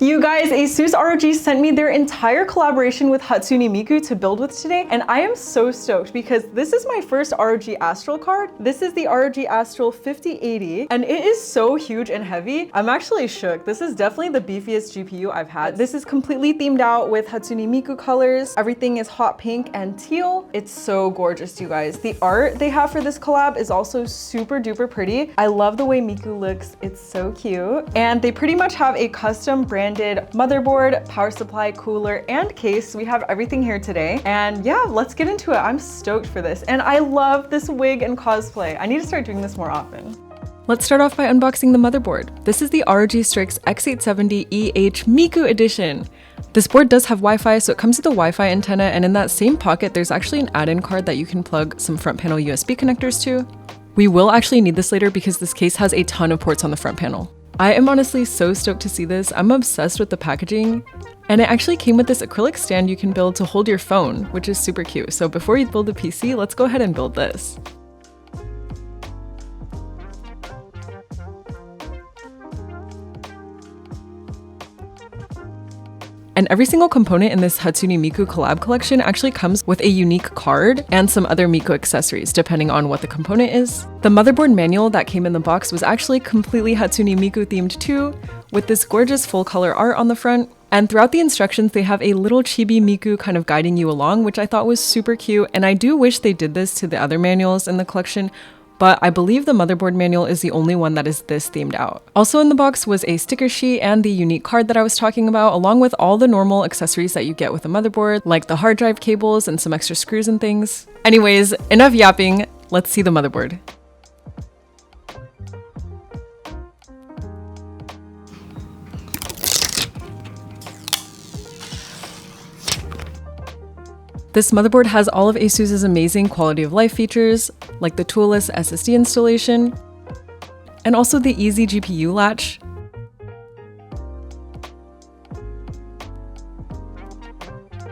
You guys, ASUS ROG sent me their entire collaboration with Hatsune Miku to build with today, and I am so stoked because this is my first ROG Astral card. This is the ROG Astral 5080, and it is so huge and heavy. I'm actually shook. This is definitely the beefiest GPU I've had. This is completely themed out with Hatsune Miku colors. Everything is hot pink and teal. It's so gorgeous, you guys. The art they have for this collab is also super duper pretty. I love the way Miku looks. It's so cute. And they pretty much have a custom branded motherboard, power supply, cooler, and case. We have everything here today. And yeah, let's get into it. I'm stoked for this. And I love this wig and cosplay. I need to start doing this more often. Let's start off by unboxing the motherboard. This is the ROG Strix X870EH Miku edition. This board does have Wi-Fi, so it comes with a Wi-Fi antenna, and in that same pocket, there's actually an add-in card that you can plug some front panel USB connectors to. We will actually need this later because this case has a ton of ports on the front panel. I am honestly so stoked to see this. I'm obsessed with the packaging. And it actually came with this acrylic stand you can build to hold your phone, which is super cute. So before you build a PC, let's go ahead and build this. And every single component in this Hatsune Miku collab collection actually comes with a unique card and some other Miku accessories, depending on what the component is. The motherboard manual that came in the box was actually completely Hatsune Miku themed too, with this gorgeous full color art on the front. And throughout the instructions, they have a little chibi Miku kind of guiding you along, which I thought was super cute. And I do wish they did this to the other manuals in the collection, but I believe the motherboard manual is the only one that is this themed out. Also in the box was a sticker sheet and the unique card that I was talking about, along with all the normal accessories that you get with a motherboard, like the hard drive cables and some extra screws and things. Anyways, enough yapping, let's see the motherboard. This motherboard has all of ASUS's amazing quality of life features, like the toolless SSD installation, and also the easy GPU latch.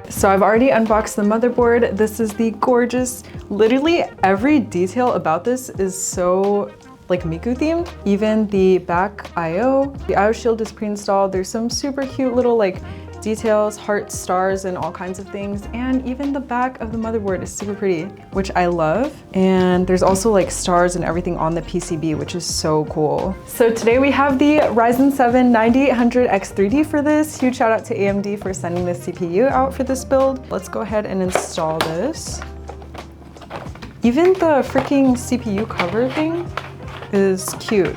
So I've already unboxed the motherboard. This is the gorgeous, literally every detail about this is so like Miku themed. Even the back IO, the IO shield is pre-installed. There's some super cute little like details, hearts, stars, and all kinds of things. And even the back of the motherboard is super pretty, which I love. And there's also like stars and everything on the PCB, which is so cool. So today we have the Ryzen 7 9800X3D for this. Huge shout out to AMD for sending this CPU out for this build. Let's go ahead and install this. Even the freaking CPU cover thing is cute.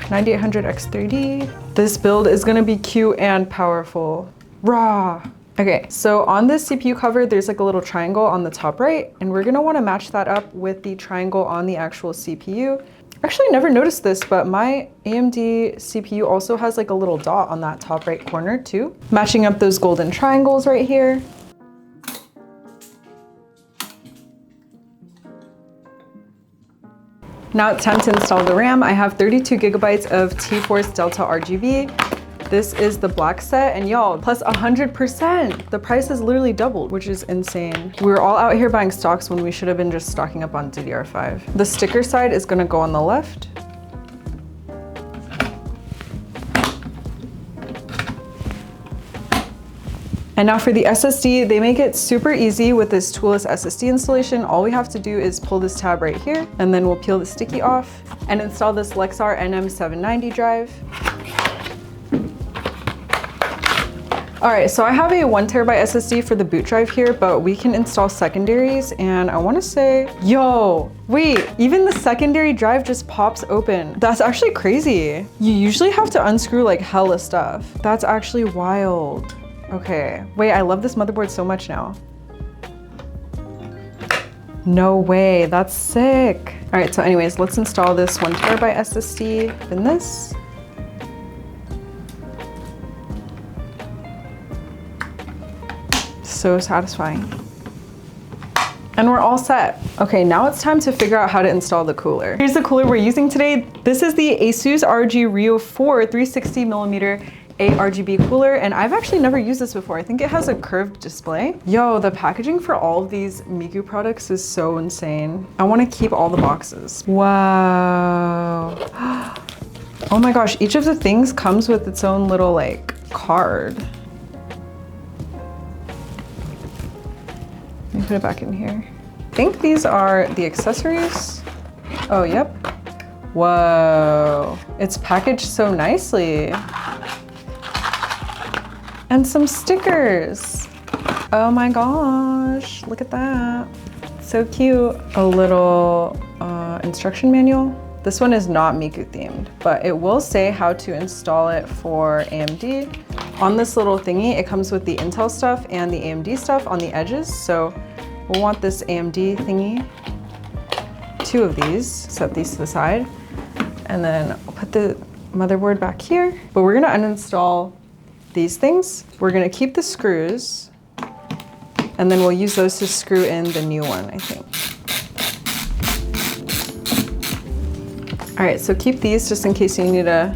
9800X3D. This build is gonna be cute and powerful. Raw. Okay, so on this CPU cover, there's like a little triangle on the top right, and we're gonna wanna match that up with the triangle on the actual CPU. Actually, never noticed this, but my AMD CPU also has like a little dot on that top right corner too. Matching up those golden triangles right here. Now it's time to install the RAM. I have 32 gigabytes of T-Force Delta RGB. This is the black set, and y'all, plus 100%. The price has literally doubled, which is insane. We were all out here buying stocks when we should have been just stocking up on DDR5. The sticker side is gonna go on the left. And now for the SSD, they make it super easy with this toolless SSD installation. All we have to do is pull this tab right here, and then we'll peel the sticky off and install this Lexar NM790 drive. All right, so I have a 1 terabyte SSD for the boot drive here, but we can install secondaries, and I wanna say, yo, wait, even the secondary drive just pops open. That's actually crazy. You usually have to unscrew like hella stuff. That's actually wild. Okay, wait, I love this motherboard so much now. No way, that's sick. All right, so anyways, let's install this 1 terabyte SSD in this. So satisfying. And we're all set. Okay, now it's time to figure out how to install the cooler. Here's the cooler we're using today. This is the ASUS ROG RYUO 4 360mm ARGB cooler, and I've actually never used this before. I think it has a curved display. Yo, the packaging for all of these Miku products is so insane. I want to keep all the boxes. Wow. Oh my gosh, each of the things comes with its own little like card. Let me put it back in here. I think these are the accessories. Oh, yep. Whoa, it's packaged so nicely. And some stickers. Oh my gosh, look at that. So cute. A little instruction manual. This one is not Miku themed, but it will say how to install it for AMD. On this little thingy, it comes with the Intel stuff and the AMD stuff on the edges. So we'll want this AMD thingy. 2 of these, set these to the side. And then I'll put the motherboard back here. But we're gonna uninstall these things. We're gonna keep the screws, and then we'll use those to screw in the new one, I think. All right, so keep these just in case you need to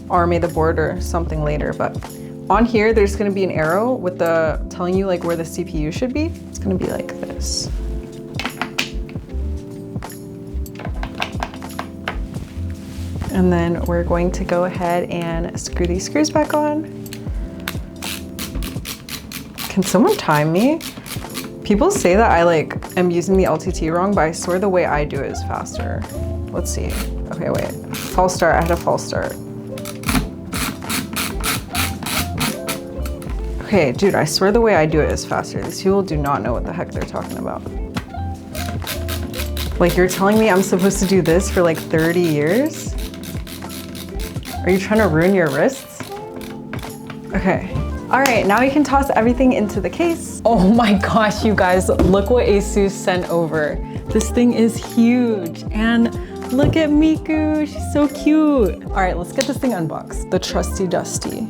army the board or something later. But on here, there's gonna be an arrow with the telling you like where the CPU should be. It's gonna be like this. And then we're going to go ahead and screw these screws back on. Can someone time me? People say that I like am using the LTT wrong, but I swear the way I do it is faster. Let's see. Okay, wait. False start, I had a false start. Okay, dude, I swear the way I do it is faster. These people do not know what the heck they're talking about. Like, you're telling me I'm supposed to do this for like 30 years? Are you trying to ruin your wrists? Okay. All right, now we can toss everything into the case. Oh my gosh, you guys, look what ASUS sent over. This thing is huge, and look at Miku, she's so cute. All right, let's get this thing unboxed. The trusty dusty.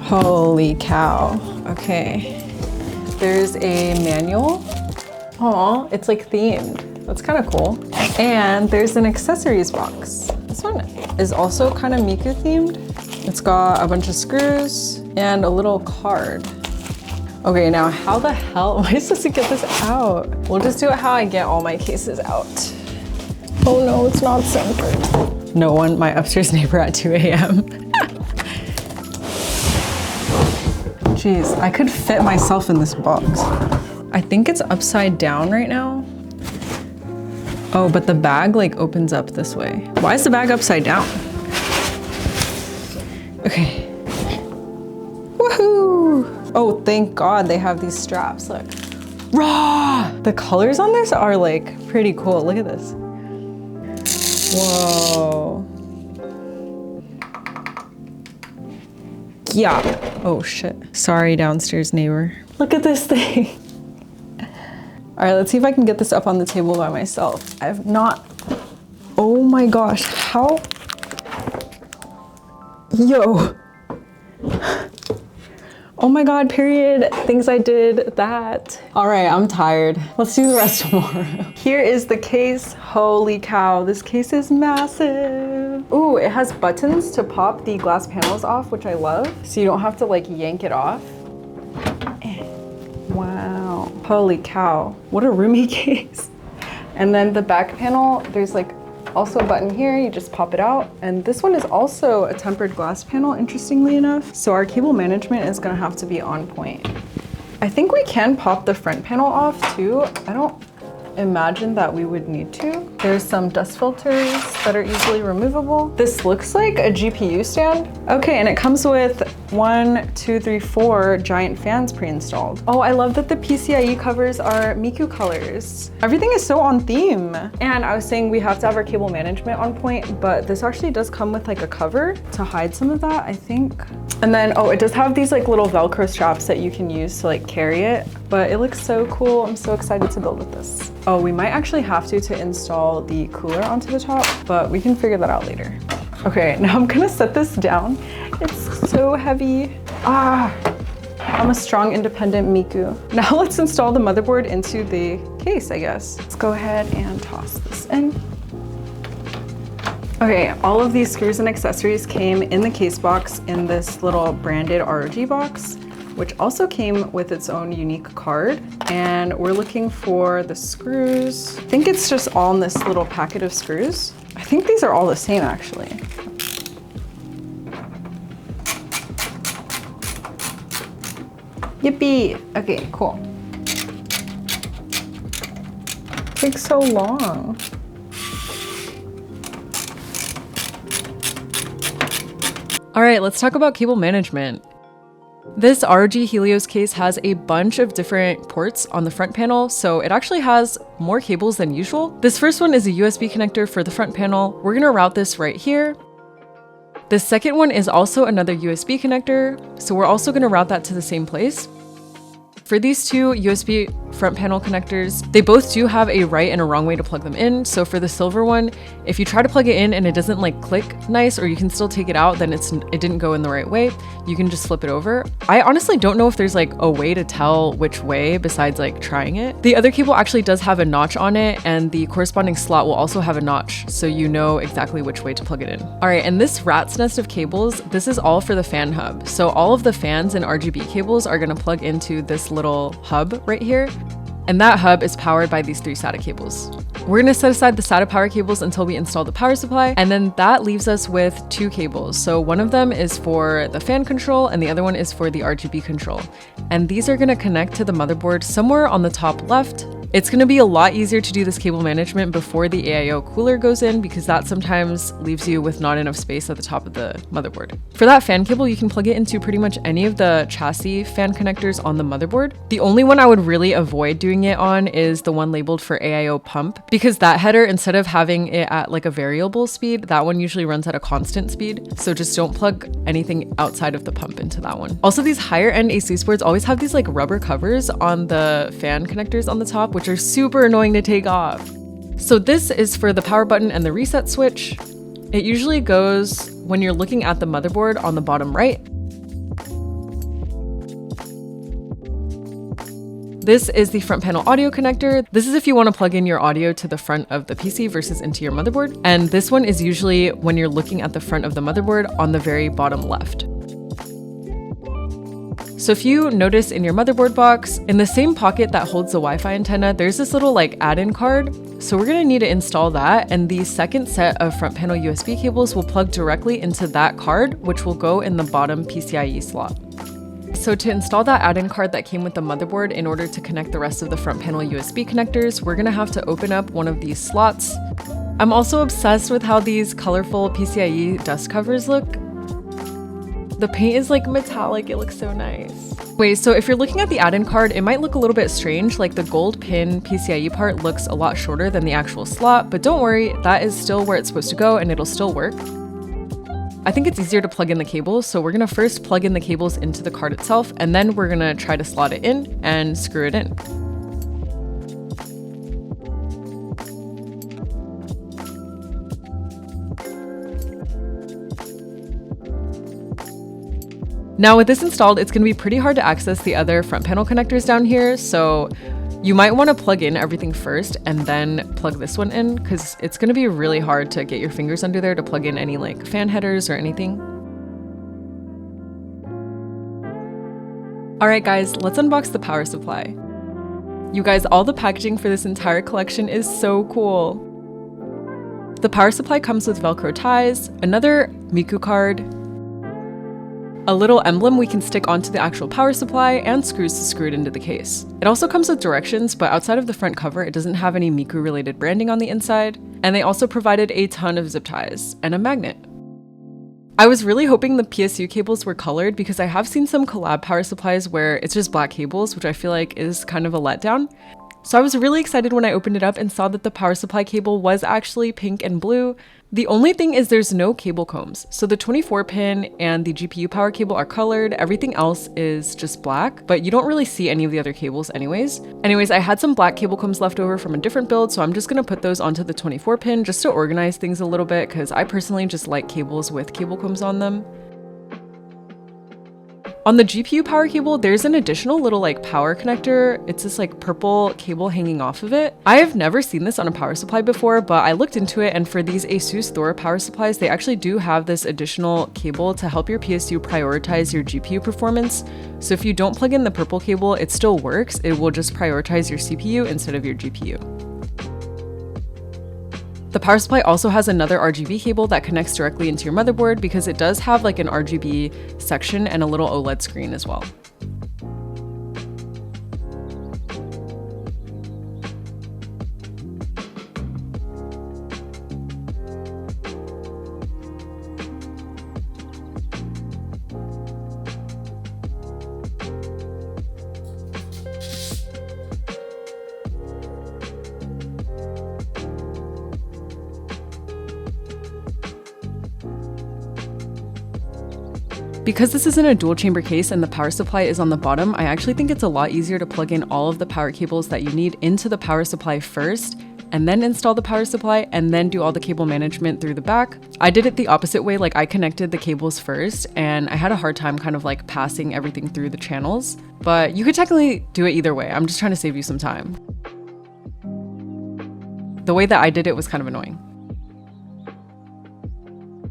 Holy cow, okay. There's a manual. Aw, it's like themed. That's kind of cool. And there's an accessories box. This one is also kind of Miku themed. It's got a bunch of screws and a little card. Okay, now how the hell am I supposed to get this out? We'll just do it how I get all my cases out. Oh no, it's not centered. No one, my upstairs neighbor at 2 a.m. Jeez, I could fit myself in this box. I think it's upside down right now. Oh, but the bag like opens up this way. Why is the bag upside down? Okay. Woohoo! Oh, thank God they have these straps, look. Raw! The colors on this are like pretty cool. Look at this. Whoa. Yeah. Oh shit. Sorry, downstairs neighbor. Look at this thing. All right, let's see if I can get this up on the table by myself. I've not, oh my gosh, how? Yo. Oh my God, period. Things I did that. All right, I'm tired. Let's do the rest tomorrow. Here is the case. Holy cow, this case is massive. Ooh, it has buttons to pop the glass panels off, which I love. So you don't have to like yank it off. Wow, holy cow. What a roomy case. And then the back panel, there's like also a button here, you just pop it out. And this one is also a tempered glass panel, interestingly enough. So our cable management is gonna have to be on point. I think we can pop the front panel off too. I don't imagine that we would need to. There's some dust filters that are easily removable. This looks like a GPU stand. Okay, and it comes with 1, 2, 3, 4 giant fans pre-installed. Oh, I love that the PCIe covers are Miku colors. Everything is so on theme. And I was saying we have to have our cable management on point, but this actually does come with like a cover to hide some of that, I think. And then, oh, it does have these like little Velcro straps that you can use to like carry it, but it looks so cool. I'm so excited to build with this. Oh, we might actually have to install the cooler onto the top, but we can figure that out later. Okay, now I'm gonna set this down. It's so heavy. Ah, I'm a strong, independent Miku. Now let's install the motherboard into the case, I guess. Let's go ahead and toss this in. Okay, all of these screws and accessories came in the case box in this little branded ROG box, which also came with its own unique card. And we're looking for the screws. I think it's just all in this little packet of screws. I think these are all the same actually. Yippee! Okay, cool. Takes so long. All right, let's talk about cable management. This ROG Helios case has a bunch of different ports on the front panel, so it actually has more cables than usual. This first one is a USB connector for the front panel. We're gonna route this right here. The second one is also another USB connector, so we're also gonna route that to the same place. For these two USB front panel connectors, they both do have a right and a wrong way to plug them in. So for the silver one, if you try to plug it in and it doesn't like click nice, or you can still take it out, then it didn't go in the right way. You can just flip it over. I honestly don't know if there's like a way to tell which way besides like trying it. The other cable actually does have a notch on it, and the corresponding slot will also have a notch, so you know exactly which way to plug it in. All right, and this rat's nest of cables, this is all for the fan hub. So all of the fans and RGB cables are gonna plug into this little hub right here. And that hub is powered by these 3 SATA cables. We're gonna set aside the SATA power cables until we install the power supply, and then that leaves us with 2 cables. So one of them is for the fan control and the other one is for the RGB control. And these are gonna connect to the motherboard somewhere on the top left. It's gonna be a lot easier to do this cable management before the AIO cooler goes in, because that sometimes leaves you with not enough space at the top of the motherboard. For that fan cable, you can plug it into pretty much any of the chassis fan connectors on the motherboard. The only one I would really avoid doing it on is the one labeled for AIO pump, because that header, instead of having it at like a variable speed, that one usually runs at a constant speed. So just don't plug anything outside of the pump into that one. Also, these higher end ASUS boards always have these like rubber covers on the fan connectors on the top, which are super annoying to take off. So this is for the power button and the reset switch. It usually goes when you're looking at the motherboard on the bottom right. This is the front panel audio connector. This is if you want to plug in your audio to the front of the PC versus into your motherboard. And this one is usually when you're looking at the front of the motherboard on the very bottom left. So if you notice in your motherboard box, in the same pocket that holds the Wi-Fi antenna, there's this little like add-in card. So we're gonna need to install that, and the second set of front panel USB cables will plug directly into that card, which will go in the bottom PCIe slot. So to install that add-in card that came with the motherboard, in order to connect the rest of the front panel USB connectors, we're gonna have to open up one of these slots. I'm also obsessed with how these colorful PCIe dust covers look. The paint is like metallic, it looks so nice. Wait, so if you're looking at the add-in card, it might look a little bit strange, like the gold pin PCIe part looks a lot shorter than the actual slot, but don't worry, that is still where it's supposed to go and it'll still work. I think it's easier to plug in the cables, so we're gonna first plug in the cables into the card itself, and then we're gonna try to slot it in and screw it in. Now with this installed, it's gonna be pretty hard to access the other front panel connectors down here, so you might wanna plug in everything first and then plug this one in, because it's gonna be really hard to get your fingers under there to plug in any like fan headers or anything. All right guys, let's unbox the power supply. You guys, all the packaging for this entire collection is so cool. The power supply comes with Velcro ties, another Miku card, a little emblem we can stick onto the actual power supply, and screws to screw it into the case. It also comes with directions, but outside of the front cover, it doesn't have any Miku related branding on the inside. And they also provided a ton of zip ties and a magnet. I was really hoping the PSU cables were colored, because I have seen some collab power supplies where it's just black cables, which I feel like is kind of a letdown. So I was really excited when I opened it up and saw that the power supply cable was actually pink and blue. The only thing is there's no cable combs. So the 24 pin and the GPU power cable are colored. Everything else is just black, but you don't really see any of the other cables anyways. I had some black cable combs left over from a different build, so I'm just gonna put those onto the 24 pin just to organize things a little bit, because I personally just like cables with cable combs on them. On the GPU power cable, there's an additional little like power connector. It's this like purple cable hanging off of it. I have never seen this on a power supply before, but I looked into it, and for these ASUS Thora power supplies, they actually do have this additional cable to help your PSU prioritize your GPU performance. So if you don't plug in the purple cable, it still works. It will just prioritize your CPU instead of your GPU. The The power supply also has another RGB cable that connects directly into your motherboard because it does have like an RGB section and a little OLED screen as well. Because this isn't a dual chamber case and the power supply is on the bottom, I actually think it's a lot easier to plug in all of the power cables that you need into the power supply first, and then install the power supply and then do all the cable management through the back. I did it the opposite way, like I connected the cables first and I had a hard time kind of like passing everything through the channels, but you could technically do it either way. I'm just trying to save you some time. The way that I did it was kind of annoying.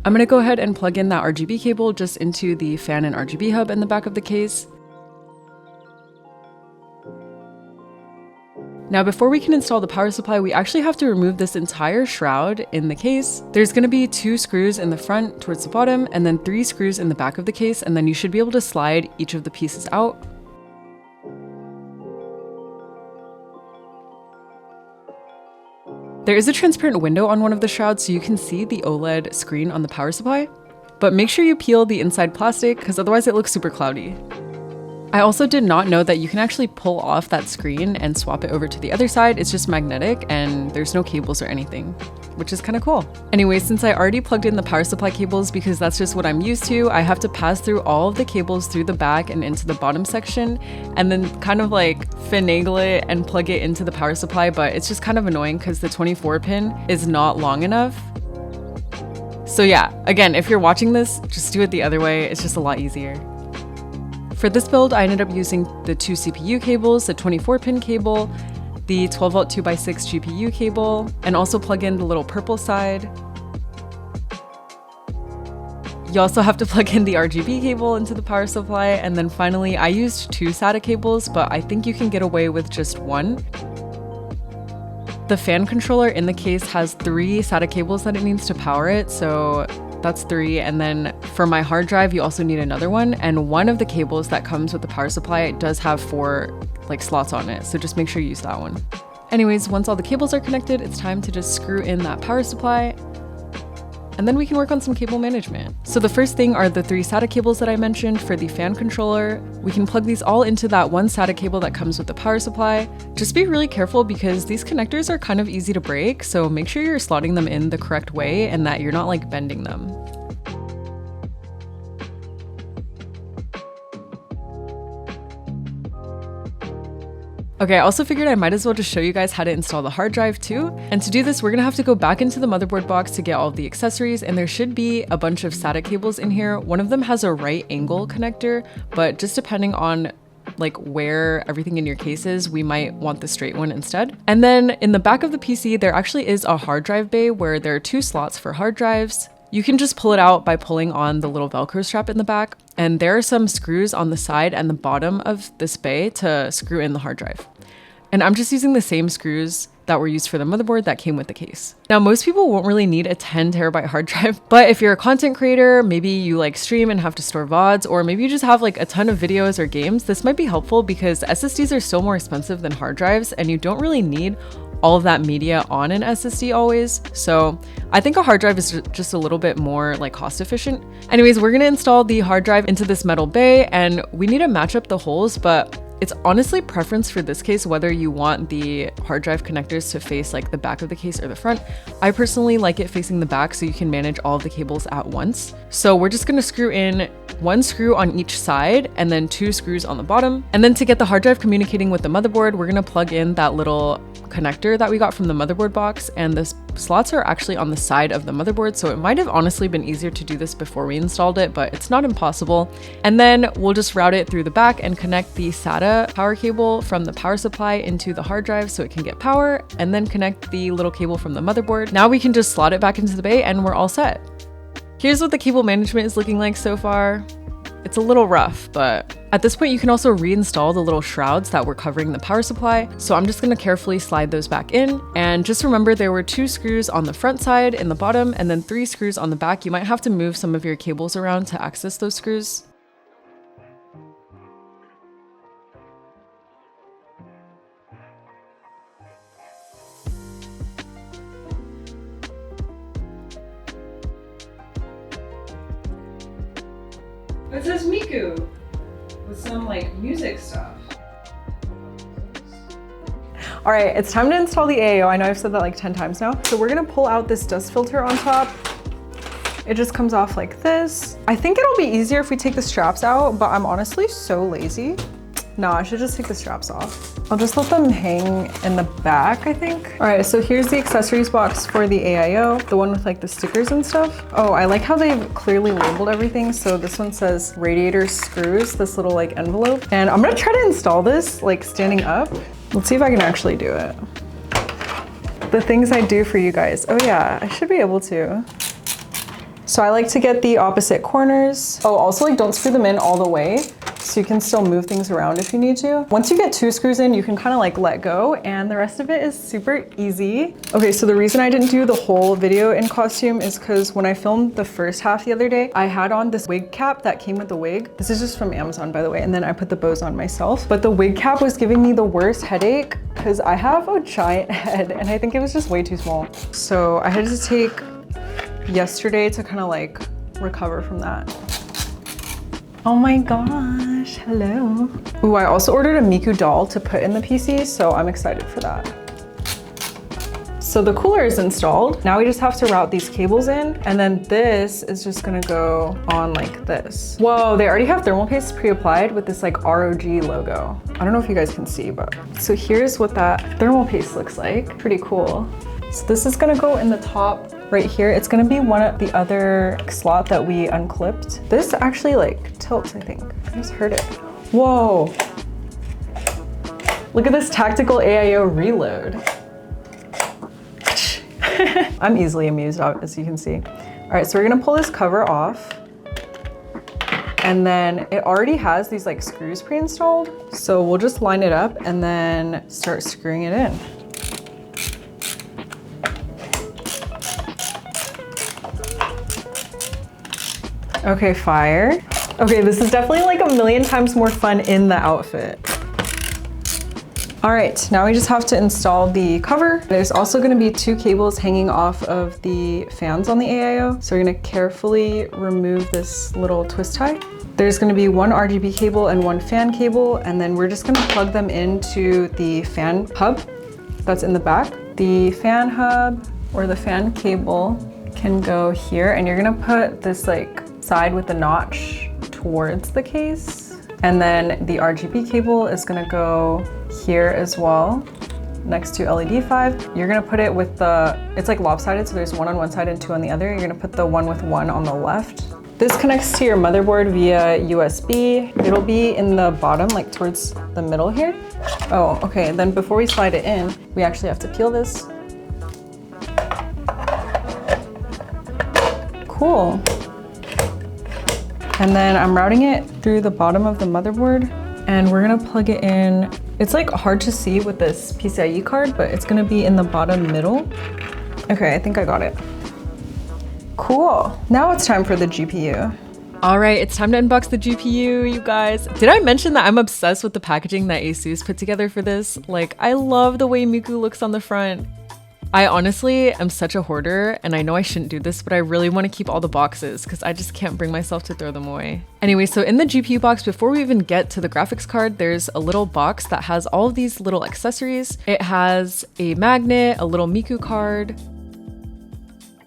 I'm gonna go ahead and plug in that RGB cable just into the fan and RGB hub in the back of the case. Now, before we can install the power supply, we actually have to remove this entire shroud in the case. There's gonna be 2 screws in the front towards the bottom and then 3 screws in the back of the case, and then you should be able to slide each of the pieces out. There is a transparent window on one of the shrouds so you can see the OLED screen on the power supply, but make sure you peel the inside plastic because otherwise it looks super cloudy. I also did not know that you can actually pull off that screen and swap it over to the other side. It's just magnetic and there's no cables or anything, which is kind of cool. Anyway, since I already plugged in the power supply cables because that's just what I'm used to, I have to pass through all of the cables through the back and into the bottom section and then kind of like finagle it and plug it into the power supply, but it's just kind of annoying because the 24 pin is not long enough. So yeah, again, if you're watching this, just do it the other way. It's just a lot easier. For this build, I ended up using the 2 CPU cables, the 24 pin cable, the 12 volt 2x6 GPU cable, and also plug in the little purple side. You also have to plug in the RGB cable into the power supply, and then finally I used 2 SATA cables, but I think you can get away with just 1. The fan controller in the case has 3 SATA cables that it needs to power it, so that's 3, and then for my hard drive you also need another one, and one of the cables that comes with the power supply does have 4 like slots on it, so just make sure you use that one. Anyways, once all the cables are connected, it's time to just screw in that power supply, and then we can work on some cable management. So the first thing are the 3 SATA cables that I mentioned for the fan controller. We can plug these all into that one SATA cable that comes with the power supply. Just be really careful because these connectors are kind of easy to break, so make sure you're slotting them in the correct way and that you're not like bending them. Okay, I also figured I might as well just show you guys how to install the hard drive too. And to do this, we're gonna have to go back into the motherboard box to get all of the accessories, and there should be a bunch of SATA cables in here. One of them has a right angle connector, but just depending on like where everything in your case is, we might want the straight one instead. And then in the back of the PC, there actually is a hard drive bay where there are 2 slots for hard drives. You can just pull it out by pulling on the little Velcro strap in the back, and there are some screws on the side and the bottom of this bay to screw in the hard drive. And I'm just using the same screws that were used for the motherboard that came with the case. Now, most people won't really need a 10 terabyte hard drive, but if you're a content creator, maybe you like stream and have to store VODs, or maybe you just have like a ton of videos or games, this might be helpful because SSDs are still more expensive than hard drives and you don't really need all of that media on an SSD always. So I think a hard drive is just a little bit more like cost efficient. Anyways, we're gonna install the hard drive into this metal bay and we need to match up the holes, but it's honestly preference for this case whether you want the hard drive connectors to face like the back of the case or the front. I personally like it facing the back so you can manage all of the cables at once. So we're just gonna screw in 1 screw on each side and then 2 screws on the bottom. And then to get the hard drive communicating with the motherboard, we're gonna plug in that little connector that we got from the motherboard box, and the slots are actually on the side of the motherboard, so it might have honestly been easier to do this before we installed it, but it's not impossible. And then we'll just route it through the back and connect the SATA power cable from the power supply into the hard drive so it can get power, and then connect the little cable from the motherboard. Now we can just slot it back into the bay and we're all set. Here's what the cable management is looking like so far. It's a little rough, but at this point you can also reinstall the little shrouds that were covering the power supply. So I'm just gonna carefully slide those back in. And just remember there were 2 screws on the front side in the bottom and then 3 screws on the back. You might have to move some of your cables around to access those screws. It says Miku with some like music stuff. All right, it's time to install the AIO. I know I've said that like 10 times now. So we're gonna pull out this dust filter on top. It just comes off like this. I think it'll be easier if we take the straps out, but I'm honestly so lazy. No, I should just take the straps off. I'll just let them hang in the back, I think. All right, so here's the accessories box for the AIO, the one with like the stickers and stuff. Oh, I like how they've clearly labeled everything. So this one says radiator screws, this little like envelope. And I'm gonna try to install this like standing up. Let's see if I can actually do it. The things I do for you guys. Oh yeah, I should be able to. So I like to get the opposite corners. Oh, also like don't screw them in all the way, so you can still move things around if you need to. Once you get 2 screws in, you can kind of like let go, and the rest of it is super easy. Okay, so the reason I didn't do the whole video in costume is because when I filmed the first half the other day, I had on this wig cap that came with the wig. This is just from Amazon, by the way, and then I put the bows on myself. But the wig cap was giving me the worst headache because I have a giant head and I think it was just way too small. So I had to take yesterday to kind of like recover from that. Oh my gosh, hello. Ooh, I also ordered a Miku doll to put in the PC, so I'm excited for that. So the cooler is installed. Now we just have to route these cables in, and then this is just gonna go on like this. Whoa, they already have thermal paste pre-applied with this like ROG logo. I don't know if you guys can see, but so here's what that thermal paste looks like. Pretty cool. So this is gonna go in the top right here. It's gonna be one of the other slot that we unclipped. This actually like tilts, I think. I just heard it. Whoa. Look at this tactical AIO reload. I'm easily amused, as you can see. All right, so we're gonna pull this cover off. And then it already has these like screws pre-installed. So we'll just line it up and then start screwing it in. Okay, fire. Okay, this is definitely like a million times more fun in the outfit. All right, now we just have to install the cover. There's also gonna be 2 cables hanging off of the fans on the AIO. So we're gonna carefully remove this little twist tie. There's gonna be 1 RGB cable and 1 fan cable, and then we're just gonna plug them into the fan hub that's in the back. The fan hub or the fan cable can go here, and you're gonna put this like side with the notch towards the case. And then the RGB cable is gonna go here as well, next to LED 5. You're gonna put it with the, it's like lopsided, so there's 1 on one side and 2 on the other. You're gonna put the one with 1 on the left. This connects to your motherboard via USB. It'll be in the bottom, like towards the middle here. Oh, okay, then before we slide it in, we actually have to peel this. Cool. And then I'm routing it through the bottom of the motherboard, and we're gonna plug it in. It's like hard to see with this PCIe card, but it's gonna be in the bottom middle. Okay, I think I got it. Cool. Now it's time for the GPU. All right, it's time to unbox the GPU, you guys. Did I mention that I'm obsessed with the packaging that ASUS put together for this? Like, I love the way Miku looks on the front. I honestly am such a hoarder, and I know I shouldn't do this, but I really want to keep all the boxes because I just can't bring myself to throw them away. Anyway, so in the GPU box, before we even get to the graphics card, there's a little box that has all of these little accessories. It has a magnet, a little Miku card,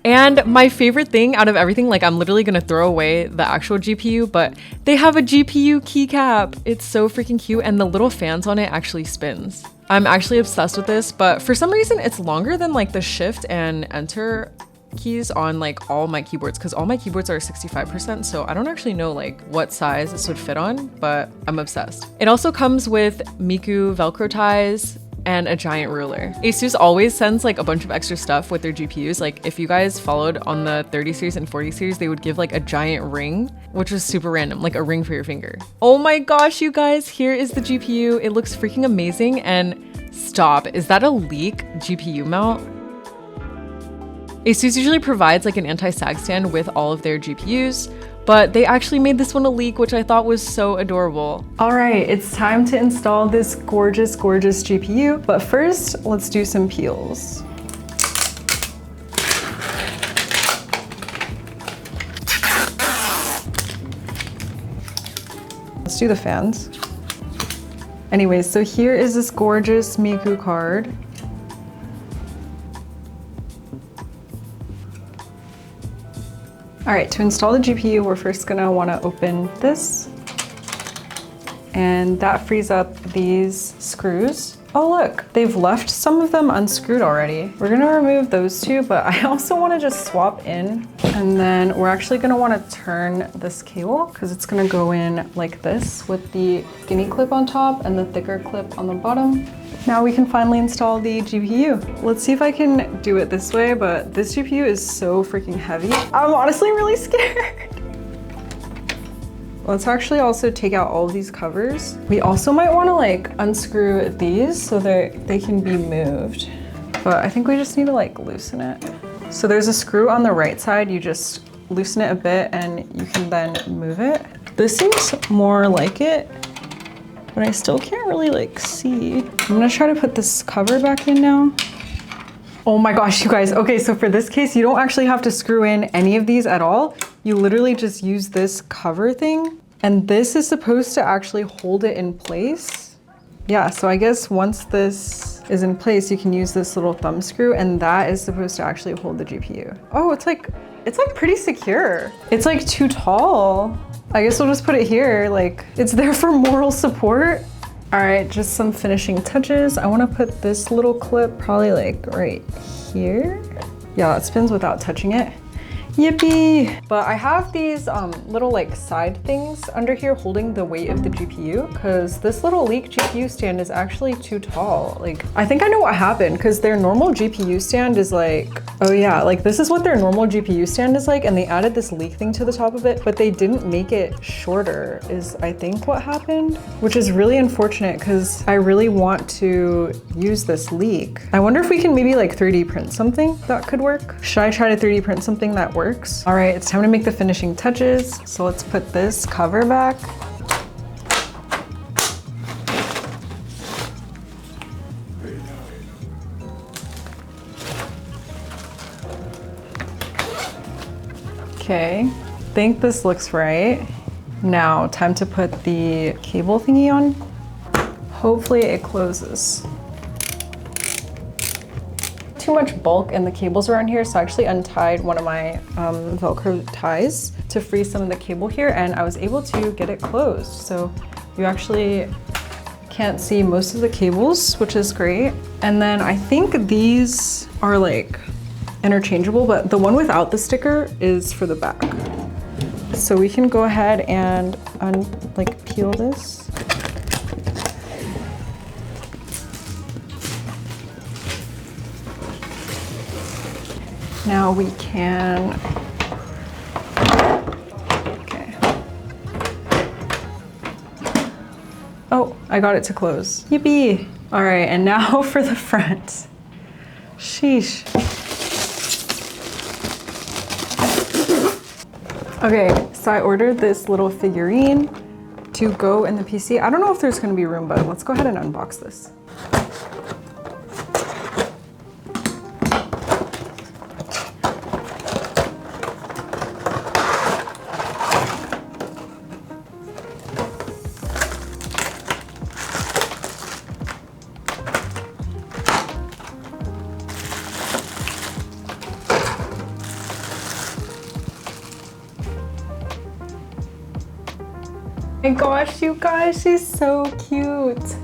and my favorite thing out of everything, like I'm literally gonna throw away the actual GPU, but they have a GPU keycap. It's so freaking cute, and the little fans on it actually spins. I'm actually obsessed with this, but for some reason it's longer than like the shift and enter keys on like all my keyboards, because all my keyboards are 65%, so I don't actually know like what size this would fit on, but I'm obsessed. It also comes with Miku Velcro ties and a giant ruler. ASUS always sends like a bunch of extra stuff with their GPUs. Like if you guys followed on the 30 series and 40 series, they would give like a giant ring, which was super random, like a ring for your finger. Oh my gosh, you guys, here is the GPU. It looks freaking amazing. And stop, is that a leak GPU mount? ASUS usually provides like an anti-sag stand with all of their GPUs, but they actually made this one a leak, which I thought was so adorable. All right, it's time to install this gorgeous, gorgeous GPU. But first, let's do some peels. Let's do the fans. Anyways, so here is this gorgeous Miku card. All right, to install the GPU, we're first gonna wanna open this, and that frees up these screws. Oh look, they've left some of them unscrewed already. We're gonna remove those two, but I also wanna just swap in, and then we're actually gonna wanna turn this cable because it's gonna go in like this with the skinny clip on top and the thicker clip on the bottom. Now we can finally install the GPU. Let's see if I can do it this way, but this GPU is so freaking heavy. I'm honestly really scared. Let's actually also take out all of these covers. We also might want to like unscrew these so that they can be moved. But I think we just need to like loosen it. So there's a screw on the right side. You just loosen it a bit and you can then move it. This seems more like it, but I still can't really like see. I'm gonna try to put this cover back in now. Oh my gosh, you guys. Okay, so for this case, you don't actually have to screw in any of these at all. You literally just use this cover thing, and this is supposed to actually hold it in place. Yeah, so I guess once this is in place, you can use this little thumb screw, and that is supposed to actually hold the GPU. Oh, it's like pretty secure. It's like too tall. I guess we'll just put it here. Like, it's there for moral support. All right, just some finishing touches. I wanna put this little clip probably like right here. Yeah, it spins without touching it. Yippee! But I have these little like side things under here holding the weight of the GPU because this little leak GPU stand is actually too tall. Like, I think I know what happened because their normal GPU stand is like, oh yeah, like this is what their normal GPU stand is like, and they added this leak thing to the top of it, but they didn't make it shorter is I think what happened, which is really unfortunate because I really want to use this leak. I wonder if we can maybe like 3D print something that could work. Should I try to 3D print something that works? All right, it's time to make the finishing touches. So let's put this cover back. Okay, I think this looks right. Now, time to put the cable thingy on. Hopefully it closes. Too much bulk in the cables around here, so I actually untied one of my Velcro ties to free some of the cable here, and I was able to get it closed. So you actually can't see most of the cables, which is great. And then I think these are like interchangeable, but the one without the sticker is for the back. So we can go ahead and like peel this. Now we can, okay. Oh, I got it to close. Yippee. All right, and now for the front. Sheesh. Okay, so I ordered this little figurine to go in the PC. I don't know if there's gonna be room, but let's go ahead and unbox this. Oh my gosh, you guys, she's so cute.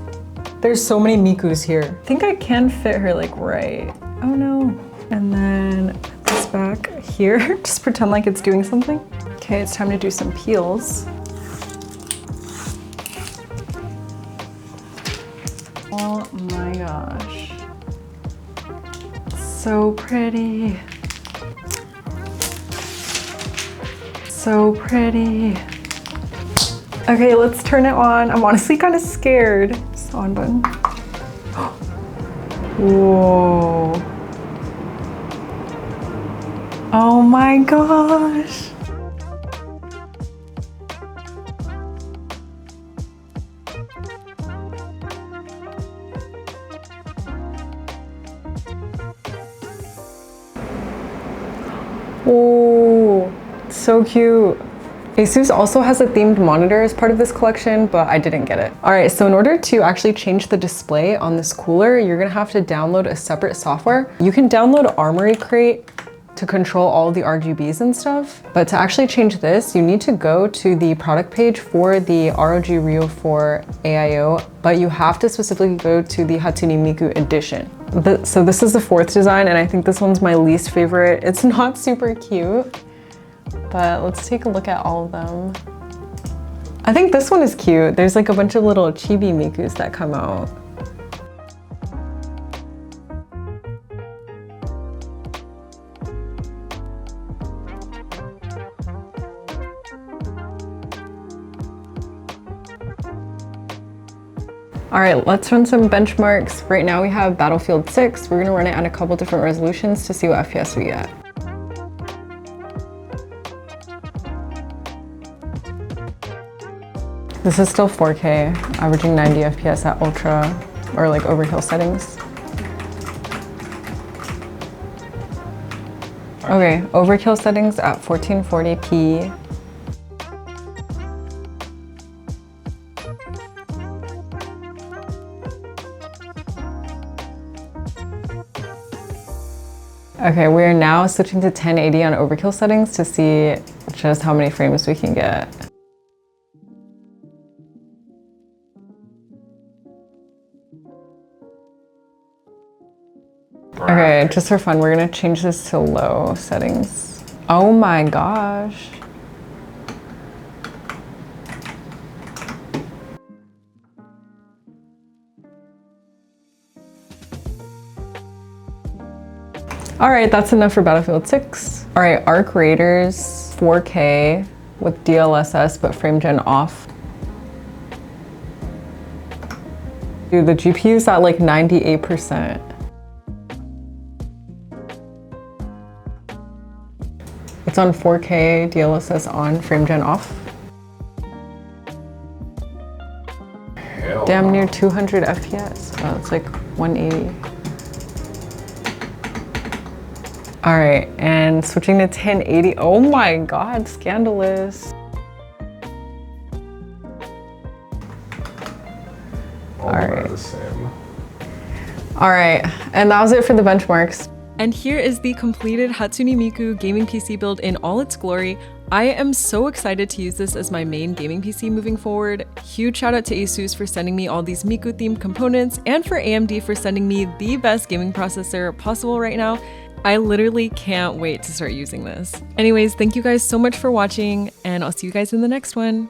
There's so many Mikus here. I think I can fit her like right. Oh no. And then put this back here. Just pretend like it's doing something. Okay, it's time to do some peels. Oh my gosh. So pretty. So pretty. Okay, let's turn it on. I'm honestly kind of scared. It's the on button. Whoa. Oh my gosh. Oh, so cute. ASUS also has a themed monitor as part of this collection, but I didn't get it. All right, so in order to actually change the display on this cooler, you're gonna have to download a separate software. You can download Armory Crate to control all the RGBs and stuff, but to actually change this, you need to go to the product page for the ROG RYUO 4 AIO, but you have to specifically go to the Hatsune Miku edition. So this is the 4th design, and I think this one's my least favorite. It's not super cute, but let's take a look at all of them. I think this one is cute. There's like a bunch of little chibi Mikus that come out. All right, let's run some benchmarks. Right now we have Battlefield 6. We're gonna run it at a couple different resolutions to see what FPS we get. This is still 4K, averaging 90 FPS at ultra or like overkill settings. Okay, overkill settings at 1440p. Okay, we are now switching to 1080 on overkill settings to see just how many frames we can get. Okay, just for fun, we're gonna change this to low settings. Oh my gosh. All right, that's enough for Battlefield 6. All right, Arc Raiders 4K with DLSS, but frame gen off. Dude, the GPU's at like 98%. It's on 4K, DLSS on, frame gen off. Damn near 200 FPS. Oh, it's like 180. All right, and switching to 1080. Oh my God, scandalous. All right. The same. All right, and that was it for the benchmarks. And here is the completed Hatsune Miku gaming PC build in all its glory. I am so excited to use this as my main gaming PC moving forward. Huge shout out to ASUS for sending me all these Miku themed components and for AMD for sending me the best gaming processor possible right now. I literally can't wait to start using this. Anyways, thank you guys so much for watching, and I'll see you guys in the next one.